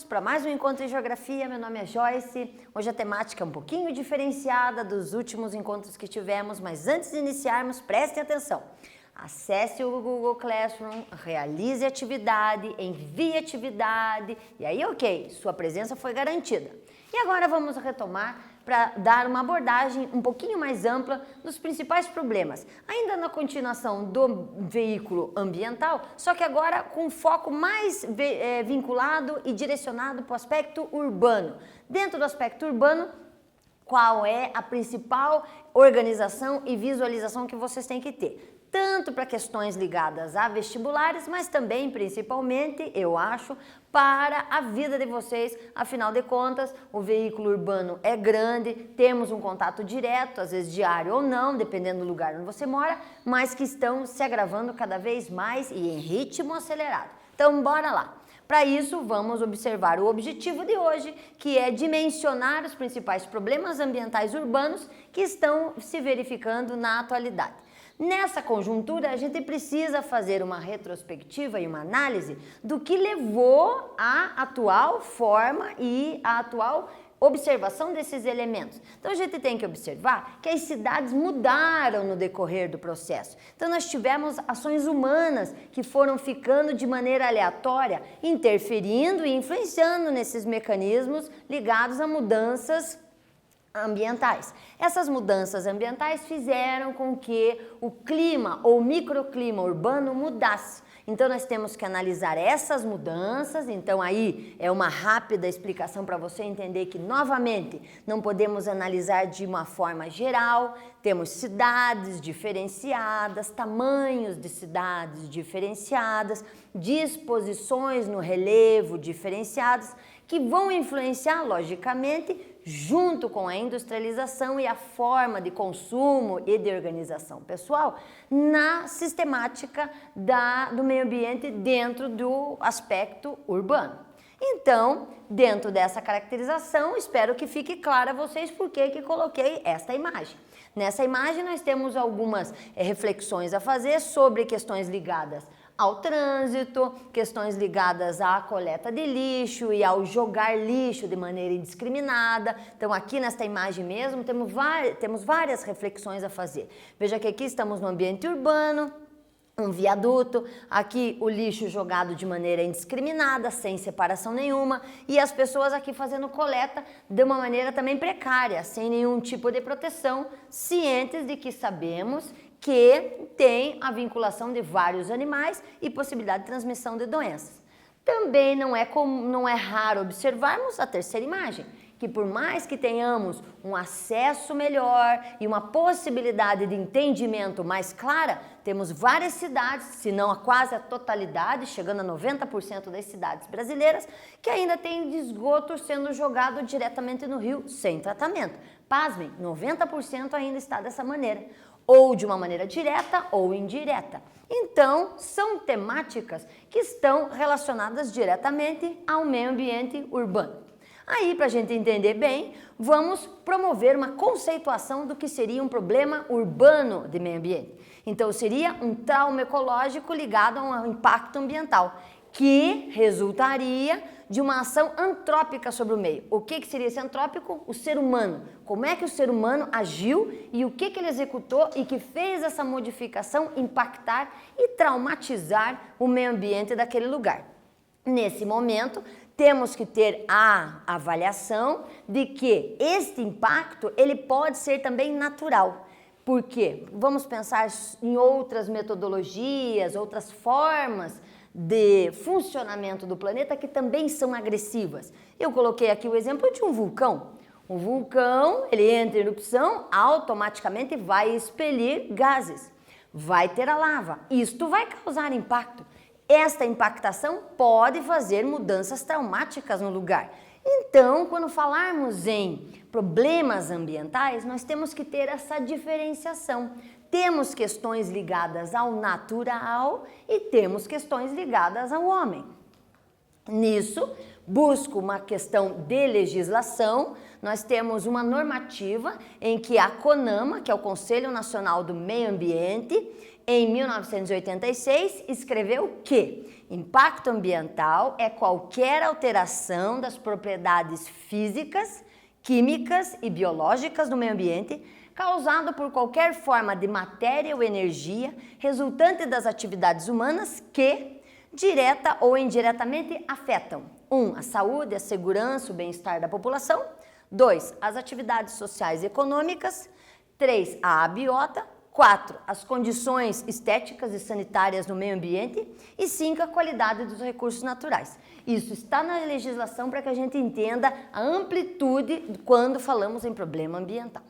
para mais um Encontro em Geografia. Meu nome é Joyce. Hoje a temática é um pouquinho diferenciada dos últimos encontros que tivemos, mas antes de iniciarmos, prestem atenção. Acesse o Google Classroom, realize atividade, envie atividade e aí, ok, sua presença foi garantida. E agora vamos retomar para dar uma abordagem um pouquinho mais ampla dos principais problemas, ainda na continuação do veículo ambiental, só que agora com foco mais vinculado e direcionado para o aspecto urbano. Dentro do aspecto urbano, qual é a principal organização e visualização que vocês têm que ter? Tanto para questões ligadas a vestibulares, mas também, principalmente, eu acho, para a vida de vocês. Afinal de contas, o veículo urbano é grande, temos um contato direto, às vezes diário ou não, dependendo do lugar onde você mora, mas que estão se agravando cada vez mais e em ritmo acelerado. Então, bora lá! Para isso, vamos observar o objetivo de hoje, que é dimensionar os principais problemas ambientais urbanos que estão se verificando na atualidade. Nessa conjuntura, a gente precisa fazer uma retrospectiva e uma análise do que levou à atual forma e à atual observação desses elementos. Então, a gente tem que observar que as cidades mudaram no decorrer do processo. Então, nós tivemos ações humanas que foram ficando de maneira aleatória, interferindo e influenciando nesses mecanismos ligados a mudanças ambientais. Essas mudanças ambientais fizeram com que o clima ou microclima urbano mudasse. Então nós temos que analisar essas mudanças. Então aí é uma rápida explicação para você entender que novamente não podemos analisar de uma forma geral. Temos cidades diferenciadas, tamanhos de cidades diferenciadas, disposições no relevo diferenciadas que vão influenciar logicamente junto com a industrialização e a forma de consumo e de organização pessoal na sistemática do meio ambiente dentro do aspecto urbano. Então, dentro dessa caracterização, espero que fique claro a vocês por que coloquei esta imagem. Nessa imagem nós temos algumas reflexões a fazer sobre questões ligadas ao trânsito, questões ligadas à coleta de lixo e ao jogar lixo de maneira indiscriminada. Então aqui nesta imagem mesmo temos várias reflexões a fazer. Veja que aqui estamos no ambiente urbano, um viaduto, aqui o lixo jogado de maneira indiscriminada, sem separação nenhuma, e as pessoas aqui fazendo coleta de uma maneira também precária, sem nenhum tipo de proteção, cientes de que sabemos que tem a vinculação de vários animais e possibilidade de transmissão de doenças. Também não é raro observarmos a terceira imagem, que por mais que tenhamos um acesso melhor e uma possibilidade de entendimento mais clara, temos várias cidades, se não a quase a totalidade, chegando a 90% das cidades brasileiras, que ainda tem esgoto sendo jogado diretamente no rio sem tratamento. Pasmem, 90% ainda está dessa maneira, ou de uma maneira direta ou indireta. Então, são temáticas que estão relacionadas diretamente ao meio ambiente urbano. Aí, para a gente entender bem, vamos promover uma conceituação do que seria um problema urbano de meio ambiente. Então, seria um trauma ecológico ligado a um impacto ambiental, que resultaria de uma ação antrópica sobre o meio. O que seria esse antrópico? O ser humano. Como é que o ser humano agiu e o que ele executou e que fez essa modificação impactar e traumatizar o meio ambiente daquele lugar. Nesse momento, temos que ter a avaliação de que este impacto ele pode ser também natural. Por quê? Vamos pensar em outras metodologias, outras formas de funcionamento do planeta que também são agressivas. Eu coloquei aqui o exemplo de um vulcão. Um vulcão, ele entra em erupção, automaticamente vai expelir gases, vai ter a lava. Isto vai causar impacto. Esta impactação pode fazer mudanças traumáticas no lugar. Então, quando falarmos em problemas ambientais, nós temos que ter essa diferenciação. Temos questões ligadas ao natural e temos questões ligadas ao homem. Nisso, busco uma questão de legislação. Nós temos uma normativa em que a CONAMA, que é o Conselho Nacional do Meio Ambiente, em 1986, escreveu que impacto ambiental é qualquer alteração das propriedades físicas, químicas e biológicas do meio ambiente causado por qualquer forma de matéria ou energia resultante das atividades humanas que, direta ou indiretamente, afetam 1. A saúde, a segurança, o bem-estar da população. 2. As atividades sociais e econômicas. 3. A abiota. 4. As condições estéticas e sanitárias no meio ambiente. E 5. A qualidade dos recursos naturais. Isso está na legislação para que a gente entenda a amplitude quando falamos em problema ambiental.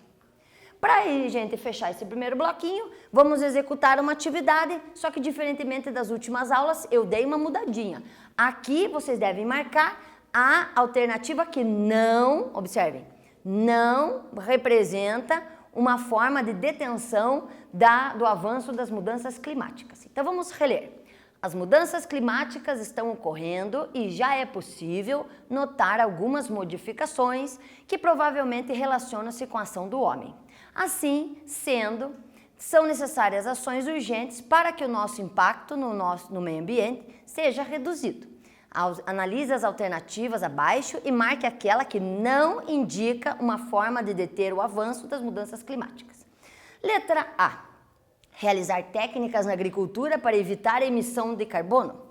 Para a gente fechar esse primeiro bloquinho, vamos executar uma atividade, só que diferentemente das últimas aulas, eu dei uma mudadinha. Aqui vocês devem marcar a alternativa que não, observem, não representa uma forma de detenção do avanço das mudanças climáticas. Então vamos reler. As mudanças climáticas estão ocorrendo e já é possível notar algumas modificações que provavelmente relacionam-se com a ação do homem. Assim sendo, são necessárias ações urgentes para que o nosso impacto no meio ambiente seja reduzido. Analise as alternativas abaixo e marque aquela que não indica uma forma de deter o avanço das mudanças climáticas. Letra A. Realizar técnicas na agricultura para evitar a emissão de carbono.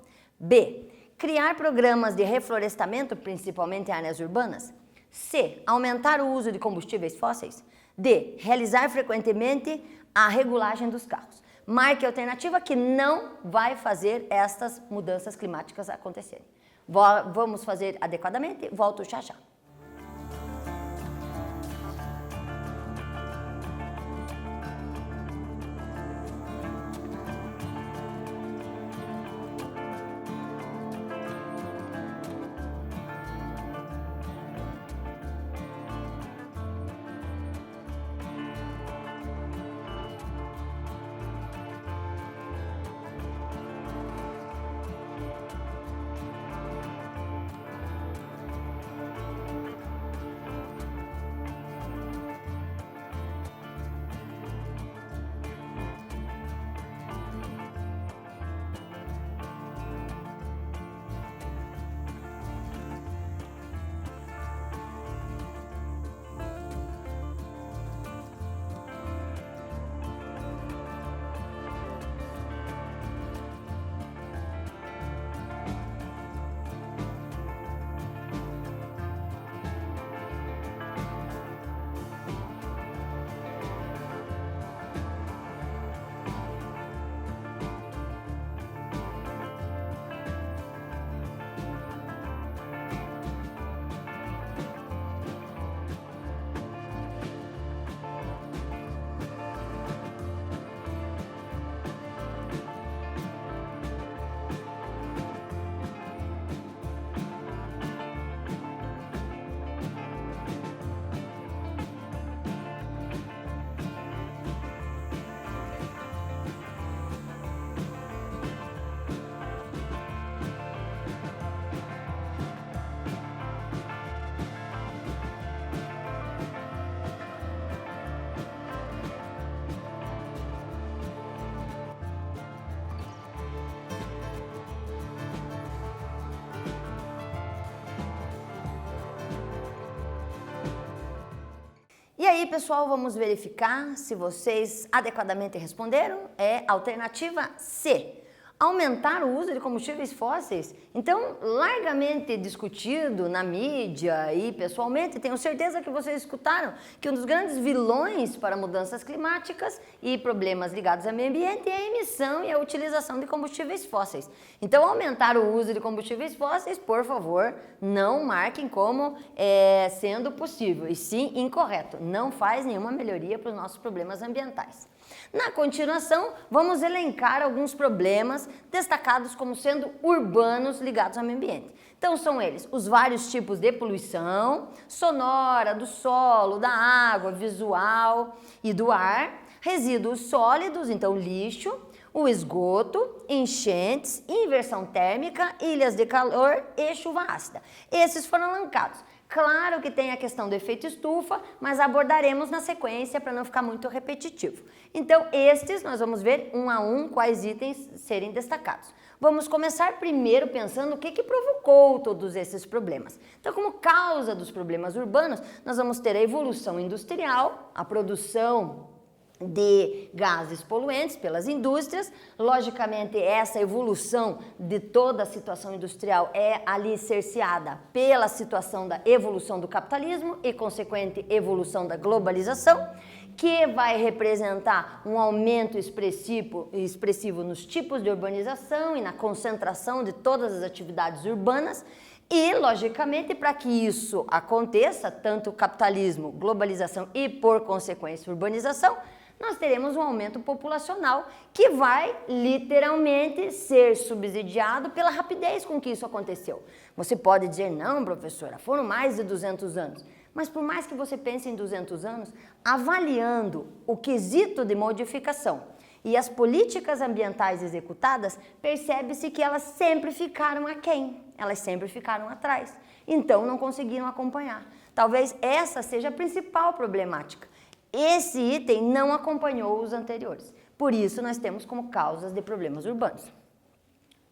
B. Criar programas de reflorestamento, principalmente em áreas urbanas. C. Aumentar o uso de combustíveis fósseis. D. Realizar frequentemente a regulagem dos carros. Marque a alternativa que não vai fazer estas mudanças climáticas acontecerem. Vamos fazer adequadamente? Volto já já. E aí, pessoal, vamos verificar se vocês adequadamente responderam. É a alternativa C. Aumentar o uso de combustíveis fósseis. Então, largamente discutido na mídia e pessoalmente, tenho certeza que vocês escutaram que um dos grandes vilões para mudanças climáticas e problemas ligados ao meio ambiente é a emissão e a utilização de combustíveis fósseis. Então, aumentar o uso de combustíveis fósseis, por favor, não marquem como sendo possível, e sim incorreto. Não faz nenhuma melhoria para os nossos problemas ambientais. Na continuação, vamos elencar alguns problemas destacados como sendo urbanos ligados ao meio ambiente. Então são eles os vários tipos de poluição, sonora, do solo, da água, visual e do ar, resíduos sólidos, então lixo, o esgoto, enchentes, inversão térmica, ilhas de calor e chuva ácida. Esses foram elencados. Claro que tem a questão do efeito estufa, mas abordaremos na sequência para não ficar muito repetitivo. Então, estes nós vamos ver um a um quais itens serem destacados. Vamos começar primeiro pensando o que provocou todos esses problemas. Então, como causa dos problemas urbanos, nós vamos ter a evolução industrial, a produção de gases poluentes pelas indústrias. Logicamente, essa evolução de toda a situação industrial é alicerciada pela situação da evolução do capitalismo e consequente evolução da globalização, que vai representar um aumento expressivo nos tipos de urbanização e na concentração de todas as atividades urbanas. E, logicamente, para que isso aconteça, tanto capitalismo, globalização e, por consequência, urbanização, nós teremos um aumento populacional que vai literalmente ser subsidiado pela rapidez com que isso aconteceu. Você pode dizer, não, professora, foram mais de 200 anos. Mas por mais que você pense em 200 anos, avaliando o quesito de modificação e as políticas ambientais executadas, percebe-se que elas sempre ficaram aquém, elas sempre ficaram atrás. Então, não conseguiram acompanhar. Talvez essa seja a principal problemática. Esse item não acompanhou os anteriores. Por isso, nós temos como causas de problemas urbanos.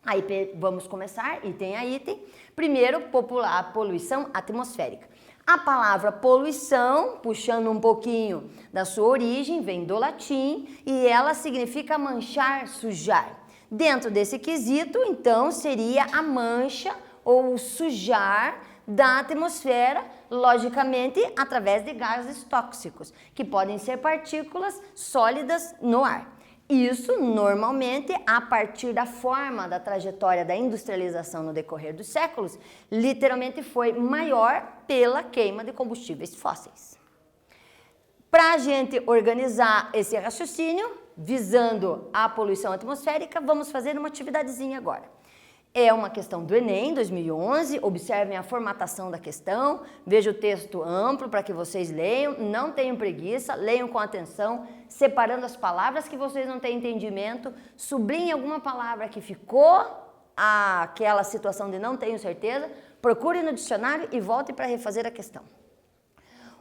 Aí vamos começar, item a item. Primeiro, a poluição atmosférica. A palavra poluição, puxando um pouquinho da sua origem, vem do latim e ela significa manchar, sujar. Dentro desse quesito, então, seria a mancha ou o sujar da atmosfera, logicamente, através de gases tóxicos, que podem ser partículas sólidas no ar. Isso, normalmente, a partir da forma da trajetória da industrialização no decorrer dos séculos, literalmente foi maior pela queima de combustíveis fósseis. Para a gente organizar esse raciocínio, visando a poluição atmosférica, vamos fazer uma atividadezinha agora. É uma questão do Enem 2011, observem a formatação da questão, vejam o texto amplo para que vocês leiam, não tenham preguiça, leiam com atenção, separando as palavras que vocês não têm entendimento, sublinhem alguma palavra que ficou aquela situação de não tenho certeza, procure no dicionário e volte para refazer a questão.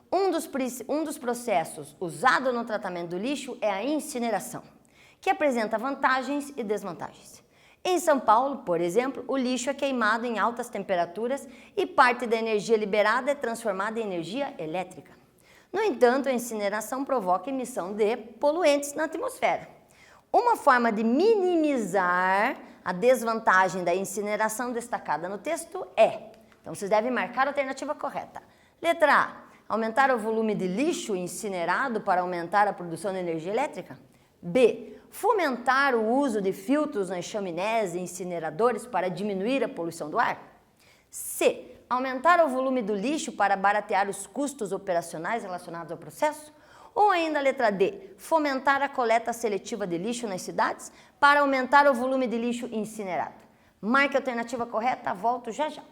Um dos processos usado no tratamento do lixo é a incineração, que apresenta vantagens e desvantagens. Em São Paulo, por exemplo, o lixo é queimado em altas temperaturas e parte da energia liberada é transformada em energia elétrica. No entanto, a incineração provoca emissão de poluentes na atmosfera. Uma forma de minimizar a desvantagem da incineração destacada no texto é, então vocês devem marcar a alternativa correta. Letra A, aumentar o volume de lixo incinerado para aumentar a produção de energia elétrica. B, fomentar o uso de filtros nas chaminés e incineradores para diminuir a poluição do ar. C, aumentar o volume do lixo para baratear os custos operacionais relacionados ao processo. Ou ainda a letra D, fomentar a coleta seletiva de lixo nas cidades para aumentar o volume de lixo incinerado. Marque a alternativa correta, volto já já.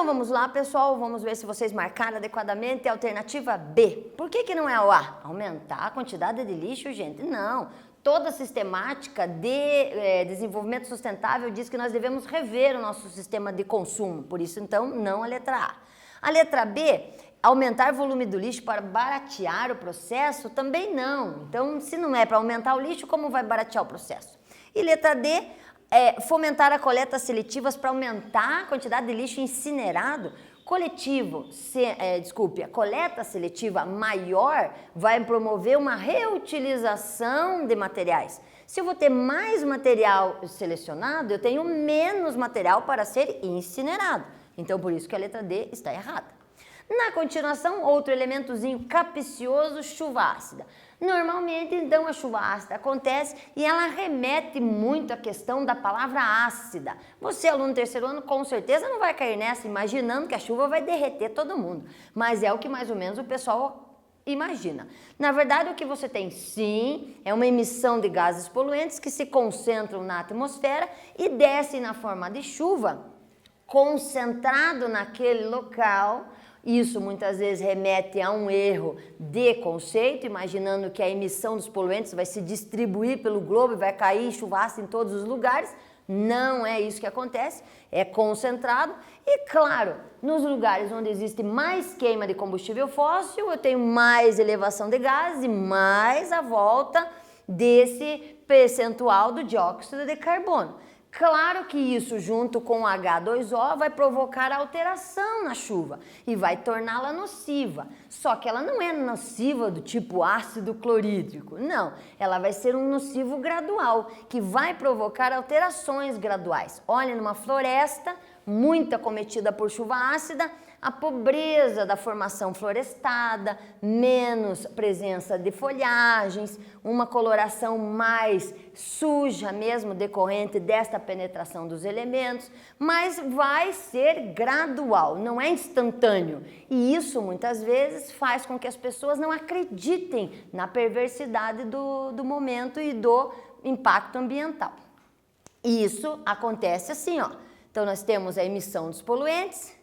Então vamos lá, pessoal, vamos ver se vocês marcaram adequadamente a alternativa B. Por que não é o A? Aumentar a quantidade de lixo, gente? Não. Toda a sistemática de desenvolvimento sustentável diz que nós devemos rever o nosso sistema de consumo. Por isso, então, não a letra A. A letra B, aumentar o volume do lixo para baratear o processo? Também não. Então, se não é para aumentar o lixo, como vai baratear o processo? E letra D, fomentar a coleta seletivas para aumentar a quantidade de lixo incinerado. A coleta seletiva maior vai promover uma reutilização de materiais. Se eu vou ter mais material selecionado, eu tenho menos material para ser incinerado. Então, por isso que a letra D está errada. Na continuação, outro elementozinho capcioso, chuva ácida. Normalmente, então, a chuva ácida acontece e ela remete muito à questão da palavra ácida. Você, aluno do terceiro ano, com certeza não vai cair nessa imaginando que a chuva vai derreter todo mundo. Mas é o que mais ou menos o pessoal imagina. Na verdade, o que você tem, sim, é uma emissão de gases poluentes que se concentram na atmosfera e descem na forma de chuva, concentrado naquele local. Isso muitas vezes remete a um erro de conceito, imaginando que a emissão dos poluentes vai se distribuir pelo globo e vai cair chuvaço em todos os lugares. Não é isso que acontece, é concentrado. E claro, nos lugares onde existe mais queima de combustível fóssil, eu tenho mais elevação de gases e mais a volta desse percentual do dióxido de carbono. Claro que isso, junto com o H2O, vai provocar alteração na chuva e vai torná-la nociva. Só que ela não é nociva do tipo ácido clorídrico, não. Ela vai ser um nocivo gradual, que vai provocar alterações graduais. Olha, numa floresta muito acometida por chuva ácida, a pobreza da formação florestada, menos presença de folhagens, uma coloração mais suja mesmo decorrente desta penetração dos elementos, mas vai ser gradual, não é instantâneo. E isso muitas vezes faz com que as pessoas não acreditem na perversidade do momento e do impacto ambiental. E isso acontece assim, ó. Então nós temos a emissão dos poluentes,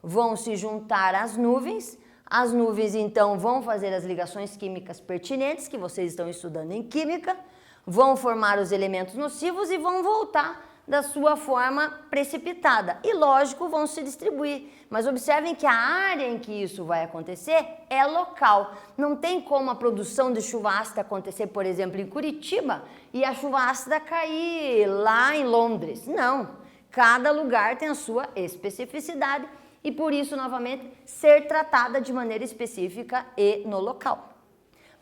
vão se juntar às nuvens, as nuvens então vão fazer as ligações químicas pertinentes que vocês estão estudando em química, vão formar os elementos nocivos e vão voltar da sua forma precipitada. E lógico, vão se distribuir. Mas observem que a área em que isso vai acontecer é local. Não tem como a produção de chuva ácida acontecer, por exemplo, em Curitiba e a chuva ácida cair lá em Londres. Não. Cada lugar tem a sua especificidade e por isso, novamente, ser tratada de maneira específica e no local.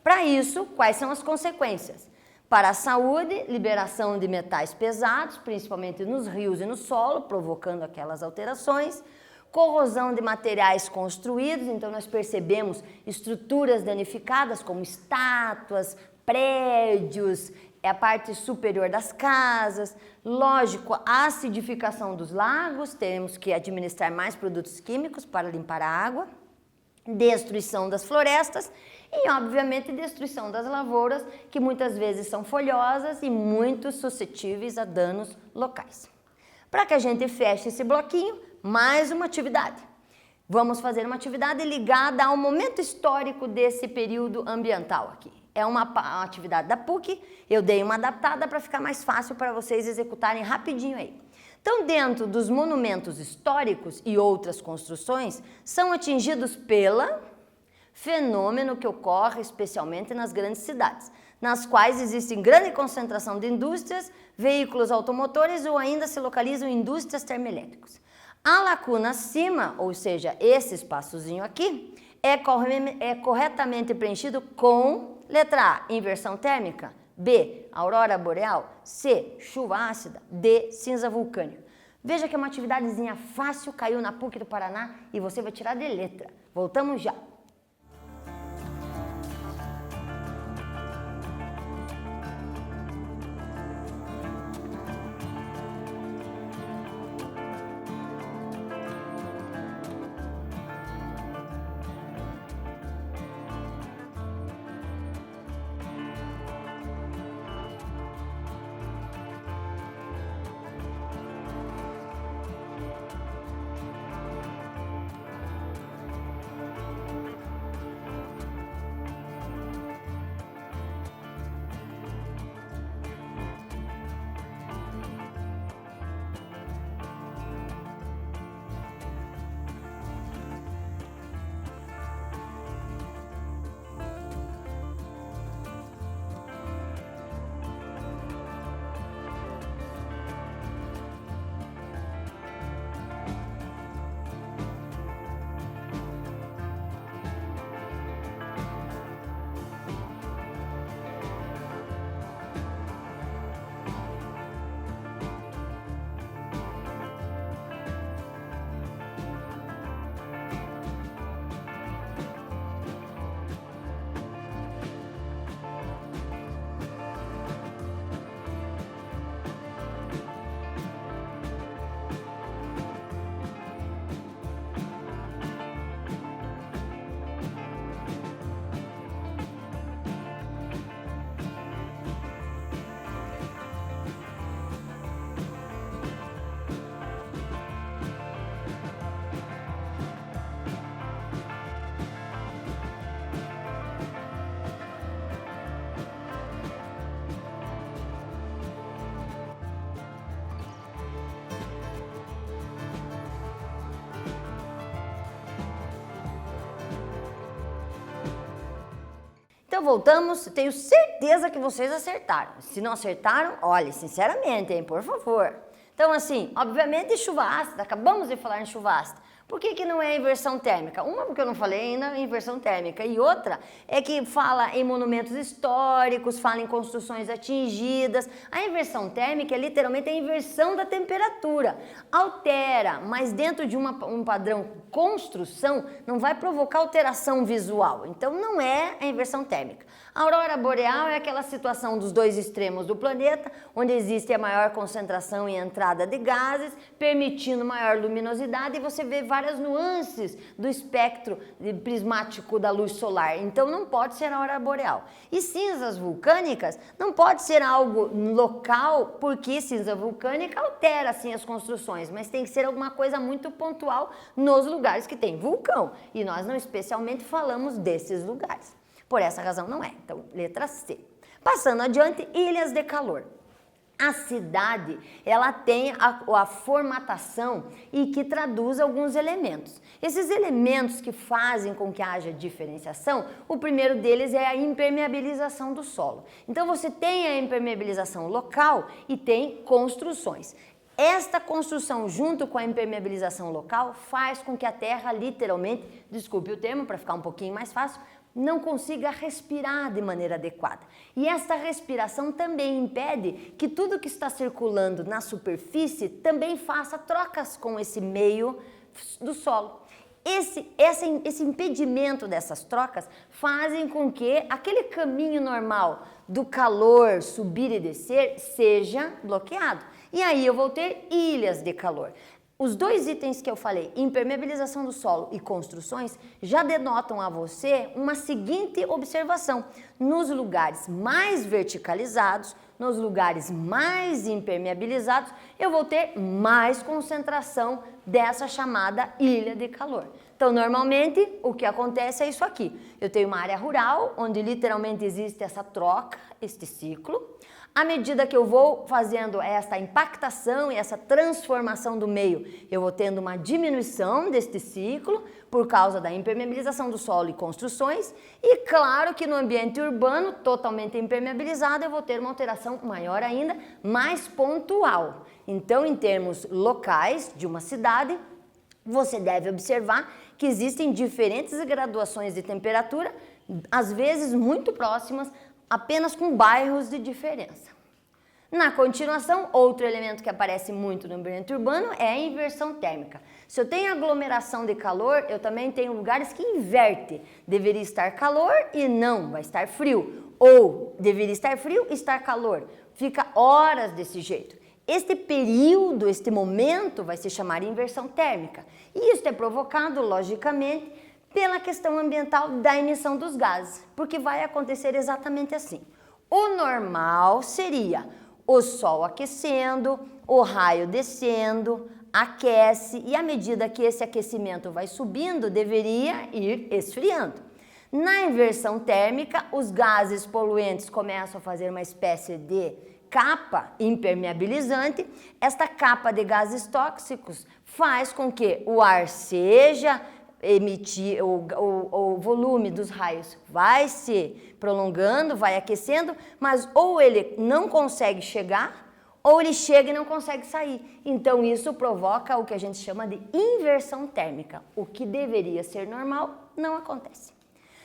Para isso, quais são as consequências? Para a saúde, liberação de metais pesados, principalmente nos rios e no solo, provocando aquelas alterações. Corrosão de materiais construídos, então nós percebemos estruturas danificadas como estátuas, prédios, a parte superior das casas. Lógico, a acidificação dos lagos, temos que administrar mais produtos químicos para limpar a água. Destruição das florestas e, obviamente, destruição das lavouras, que muitas vezes são folhosas e muito suscetíveis a danos locais. Para que a gente feche esse bloquinho, mais uma atividade. Vamos fazer uma atividade ligada ao momento histórico desse período ambiental aqui. É uma atividade da PUC, eu dei uma adaptada para ficar mais fácil para vocês executarem rapidinho aí. Então, dentro dos monumentos históricos e outras construções, são atingidos pelo fenômeno que ocorre especialmente nas grandes cidades, nas quais existe grande concentração de indústrias, veículos automotores ou ainda se localizam indústrias termoelétricas. A lacuna acima, ou seja, esse espaçozinho aqui, é corretamente preenchido com letra A, inversão térmica, B, aurora boreal, C, chuva ácida, D, cinza vulcânica. Veja que é uma atividadezinha fácil, caiu na PUC do Paraná e você vai tirar de letra. Voltamos já. voltamos, tenho certeza que vocês acertaram. Se não acertaram, olhe, sinceramente, hein, por favor. Então, assim, obviamente chuva ácida, acabamos de falar em chuva ácida. Por que não é inversão térmica? Uma, porque eu não falei ainda em inversão térmica, e outra é que fala em monumentos históricos, fala em construções atingidas. A inversão térmica é literalmente a inversão da temperatura. Altera, mas dentro de um padrão construção, não vai provocar alteração visual. Então, não é a inversão térmica. A aurora boreal é aquela situação dos dois extremos do planeta, onde existe a maior concentração e entrada de gases, permitindo maior luminosidade, e você vê várias nuances do espectro prismático da luz solar. Então não pode ser a aurora boreal. E cinzas vulcânicas não pode ser algo local, porque cinza vulcânica altera assim as construções, mas tem que ser alguma coisa muito pontual nos lugares que tem vulcão. E nós não especialmente falamos desses lugares. Por essa razão não é. Então, letra C. Passando adiante, ilhas de calor. A cidade, ela tem a formatação e que traduz alguns elementos. Esses elementos que fazem com que haja diferenciação, o primeiro deles é a impermeabilização do solo. Então, você tem a impermeabilização local e tem construções. Esta construção, junto com a impermeabilização local, faz com que a terra, literalmente, desculpe o termo, para ficar um pouquinho mais fácil, não consiga respirar de maneira adequada. E esta respiração também impede que tudo que está circulando na superfície também faça trocas com esse meio do solo. Esse impedimento dessas trocas fazem com que aquele caminho normal do calor subir e descer seja bloqueado. E aí eu vou ter ilhas de calor. Os dois itens que eu falei, impermeabilização do solo e construções, já denotam a você uma seguinte observação. Nos lugares mais verticalizados, nos lugares mais impermeabilizados, eu vou ter mais concentração dessa chamada ilha de calor. Então, normalmente, o que acontece é isso aqui. Eu tenho uma área rural, onde literalmente existe essa troca, este ciclo. À medida que eu vou fazendo essa impactação e essa transformação do meio, eu vou tendo uma diminuição deste ciclo por causa da impermeabilização do solo e construções. E claro que no ambiente urbano, totalmente impermeabilizado, eu vou ter uma alteração maior ainda, mais pontual. Então, em termos locais de uma cidade, você deve observar que existem diferentes graduações de temperatura, às vezes muito próximas, apenas com bairros de diferença. Na continuação, outro elemento que aparece muito no ambiente urbano é a inversão térmica. Se eu tenho aglomeração de calor, eu também tenho lugares que inverte. Deveria estar calor e não, vai estar frio. Ou deveria estar frio e estar calor. Fica horas desse jeito. Este período, este momento vai se chamar inversão térmica. E isso é provocado, logicamente, pela questão ambiental da emissão dos gases, porque vai acontecer exatamente assim. O normal seria o sol aquecendo, o raio descendo, aquece, e à medida que esse aquecimento vai subindo, deveria ir esfriando. Na inversão térmica, os gases poluentes começam a fazer uma espécie de capa impermeabilizante. Esta capa de gases tóxicos faz com que o ar seja emitir, o volume dos raios vai se prolongando, vai aquecendo, mas ou ele não consegue chegar, ou ele chega e não consegue sair. Então isso provoca o que a gente chama de inversão térmica. O que deveria ser normal não acontece.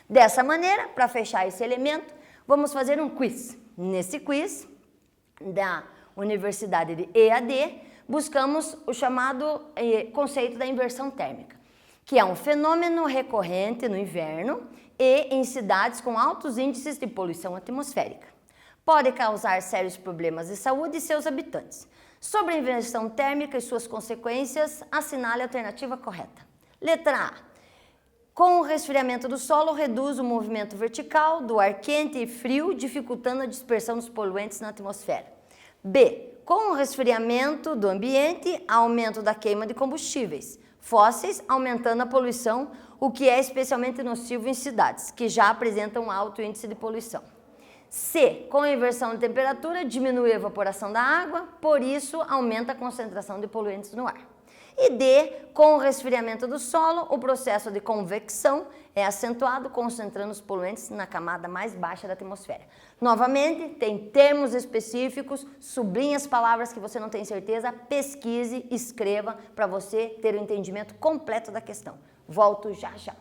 Dessa maneira, para fechar esse elemento, vamos fazer um quiz. Nesse quiz da Universidade de EAD, buscamos o chamado conceito da inversão térmica, que é um fenômeno recorrente no inverno e em cidades com altos índices de poluição atmosférica. Pode causar sérios problemas de saúde de seus habitantes. Sobre a inversão térmica e suas consequências, assinale a alternativa correta. Letra A. Com o resfriamento do solo, reduz o movimento vertical do ar quente e frio, dificultando a dispersão dos poluentes na atmosfera. B. Com o resfriamento do ambiente, aumento da queima de combustíveis fósseis, aumentando a poluição, o que é especialmente nocivo em cidades, que já apresentam alto índice de poluição. C. Com a inversão de temperatura, diminui a evaporação da água, por isso aumenta a concentração de poluentes no ar. E D, com o resfriamento do solo, o processo de convecção é acentuado, concentrando os poluentes na camada mais baixa da atmosfera. Novamente, tem termos específicos, sublinhe as palavras que você não tem certeza, pesquise, escreva para você ter o entendimento completo da questão. Volto já já.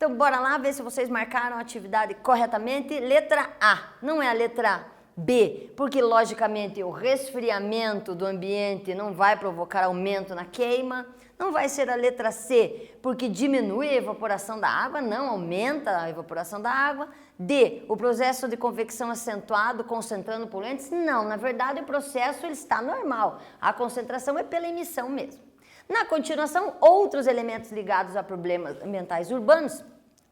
Então, bora lá ver se vocês marcaram a atividade corretamente. Letra A, não é a letra B, porque logicamente o resfriamento do ambiente não vai provocar aumento na queima. Não vai ser a letra C, porque diminui a evaporação da água, não aumenta a evaporação da água. D, o processo de convecção acentuado, concentrando poluentes. Não, na verdade o processo ele está normal, a concentração é pela emissão mesmo. Na continuação, outros elementos ligados a problemas ambientais urbanos,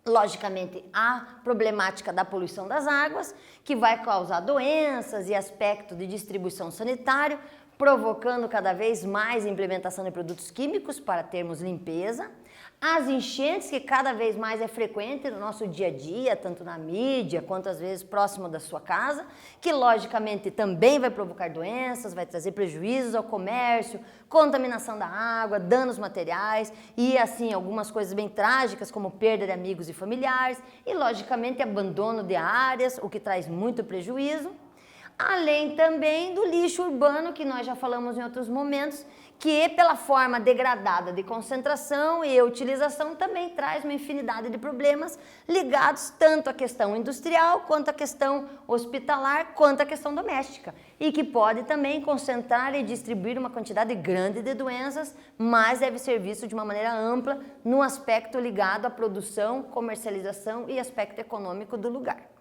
logicamente a problemática da poluição das águas, que vai causar doenças e aspecto de distribuição sanitário, provocando cada vez mais implementação de produtos químicos para termos limpeza. As enchentes, que cada vez mais é frequente no nosso dia a dia, tanto na mídia quanto às vezes próximo da sua casa, que logicamente também vai provocar doenças, vai trazer prejuízos ao comércio, contaminação da água, danos materiais e assim algumas coisas bem trágicas como perda de amigos e familiares e logicamente abandono de áreas, o que traz muito prejuízo. Além também do lixo urbano, que nós já falamos em outros momentos, que pela forma degradada de concentração e utilização também traz uma infinidade de problemas ligados tanto à questão industrial, quanto à questão hospitalar, quanto à questão doméstica. E que pode também concentrar e distribuir uma quantidade grande de doenças, mas deve ser visto de uma maneira ampla no aspecto ligado à produção, comercialização e aspecto econômico do lugar.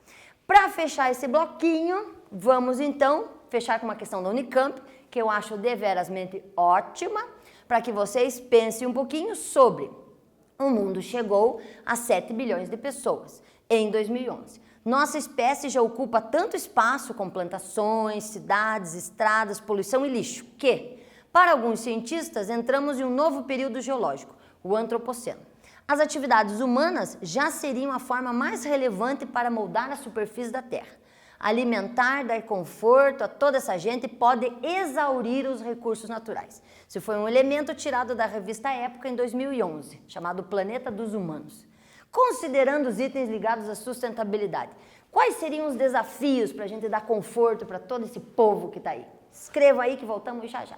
Para fechar esse bloquinho, vamos então fechar com uma questão da Unicamp, que eu acho deverasmente ótima, para que vocês pensem um pouquinho sobre o mundo chegou a 7 bilhões de pessoas em 2011. Nossa espécie já ocupa tanto espaço com plantações, cidades, estradas, poluição e lixo, que, para alguns cientistas, entramos em um novo período geológico, o Antropoceno. As atividades humanas já seriam a forma mais relevante para moldar a superfície da Terra. Alimentar, dar conforto a toda essa gente pode exaurir os recursos naturais. Isso foi um elemento tirado da revista Época em 2011, chamado Planeta dos Humanos. Considerando os itens ligados à sustentabilidade, quais seriam os desafios para a gente dar conforto para todo esse povo que está aí? Escreva aí que voltamos já já.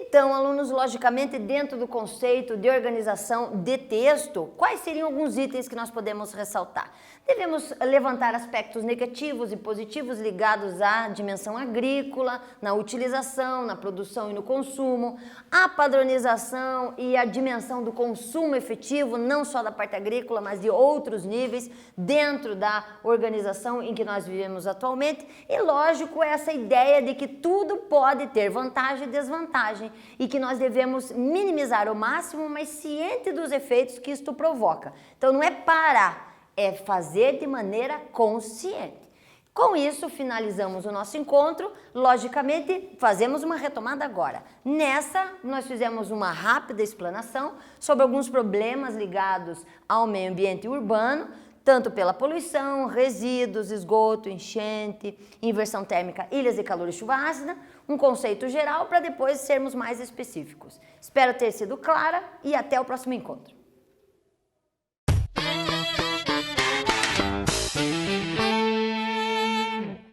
Então, alunos, logicamente, dentro do conceito de organização de texto, quais seriam alguns itens que nós podemos ressaltar? Devemos levantar aspectos negativos e positivos ligados à dimensão agrícola, na utilização, na produção e no consumo, a padronização e a dimensão do consumo efetivo, não só da parte agrícola, mas de outros níveis dentro da organização em que nós vivemos atualmente. E, lógico, essa ideia de que tudo pode ter vantagem e desvantagem e que nós devemos minimizar ao máximo, mas ciente dos efeitos que isto provoca. Então, não é parar, é fazer de maneira consciente. Com isso, finalizamos o nosso encontro. Logicamente, fazemos uma retomada agora. Nessa, nós fizemos uma rápida explanação sobre alguns problemas ligados ao meio ambiente urbano, tanto pela poluição, resíduos, esgoto, enchente, inversão térmica, ilhas de calor e chuva ácida, um conceito geral para depois sermos mais específicos. Espero ter sido clara e até o próximo encontro.